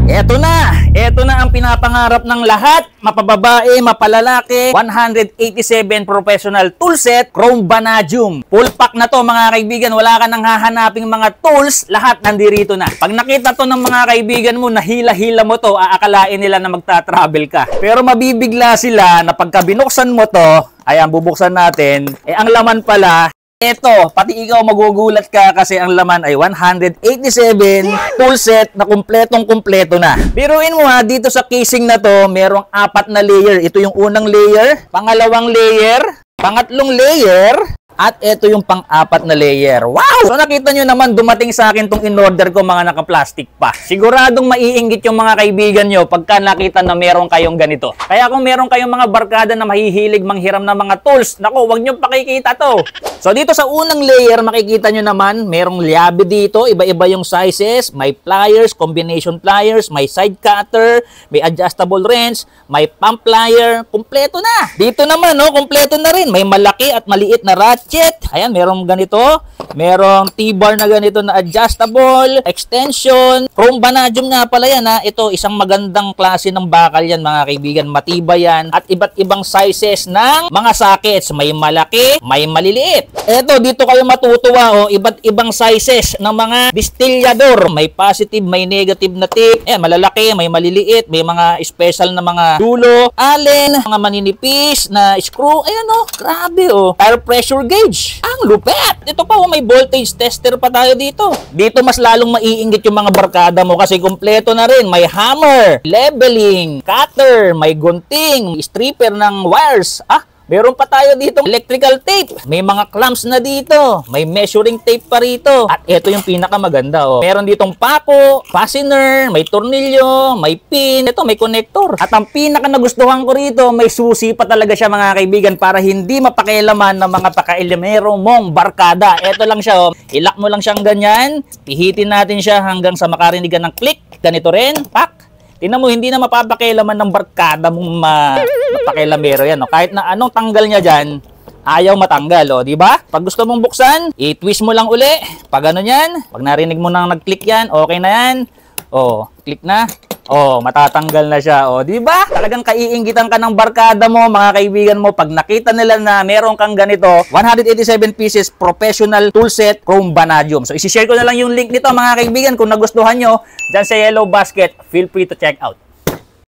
Eto na ang pinapangarap ng lahat, mapababae, mapalalaki, 187 professional toolset, Chrome Vanadium. Full pack na to mga kaibigan, wala ka nang hahanaping mga tools, lahat nandirito na. Pag nakita to ng mga kaibigan mo, nahila-hila mo to, aakalain nila na magta-travel ka. Pero mabibigla sila na pagka binuksan mo to, ayan, bubuksan natin, ang laman pala, eto, pati ikaw magugulat ka kasi ang laman ay 187 toolset na kumpletong-kumpleto na. Biruin mo ha, dito sa casing na to, merong 4 na layer. Ito yung unang layer, pangalawang layer, pangatlong layer, at ito yung pang-4 na layer. Wow! So nakita nyo naman, dumating sa akin tong in-order ko mga naka-plastic pa. Siguradong maiinggit yung mga kaibigan nyo pagka nakita na meron kayong ganito. Kaya kung meron kayong mga barkada na mahihilig manghiram ng mga tools, naku, wag nyo pakikita to. So dito sa unang layer, makikita nyo naman, merong liabe dito, iba-iba yung sizes, may pliers, combination pliers, may side cutter, may adjustable wrench, may pump plier, kumpleto na. Dito naman, no, kumpleto na rin. May malaki at maliit na ratchet. Ayan, merong ganito. Merong T-bar na ganito na adjustable, extension. Chrome Vanadium nga pala yan ha. Ito, isang magandang klase ng bakal yan mga kaibigan. Matibay yan. At iba't ibang sizes ng mga sockets. May malaki, may maliliit. Ito, dito kayo matutuwa. Oh, iba't ibang sizes ng mga distillador. May positive, may negative na tip. Ayan, malalaki, may maliliit. May mga special na mga dulo. Allen, mga maninipis na screw. Ayan oh, grabe oh. Tire pressure gauge. Ang lupet. Ito pa oh, may voltage tester pa tayo dito. Dito mas lalong maiinggit yung mga barkada mo kasi kumpleto na rin. May hammer, leveling, cutter, may gunting, stripper ng wires. Meron pa tayo dito electrical tape. May mga clamps na dito. May measuring tape pa rito. At ito yung pinakamaganda. Oh. Meron ditong pako, fastener, may tornilyo, may pin. Ito may connector. At ang pinaka nagustuhan ko rito, may susi pa talaga siya mga kaibigan para hindi mapakialaman ng mga pakailamero mong barkada. Ito lang siya. Oh. Ilak mo lang siyang ganyan. Pihitin natin siya hanggang sa makarinig ng click. Ganito rin. Pak. Tingnan mo, hindi na mapapakialaman ng barkada mong mapakialamero yan. No? Kahit na anong tanggal niya dyan, ayaw matanggal. O, di ba? Pag gusto mong buksan, i-twist mo lang uli. Pag ano yan, pag narinig mo nang nag-click yan, okay na yan. O, click na. O, matatanggal na siya. O, di ba? Talagang kaiinggitan ka ng barkada mo, mga kaibigan mo. Pag nakita nila na meron kang ganito, 187 pieces professional toolset Chrome Vanadium. So, isi-share ko na lang yung link nito, mga kaibigan. Kung nagustuhan nyo, dyan sa Yellow Basket, feel free to check out.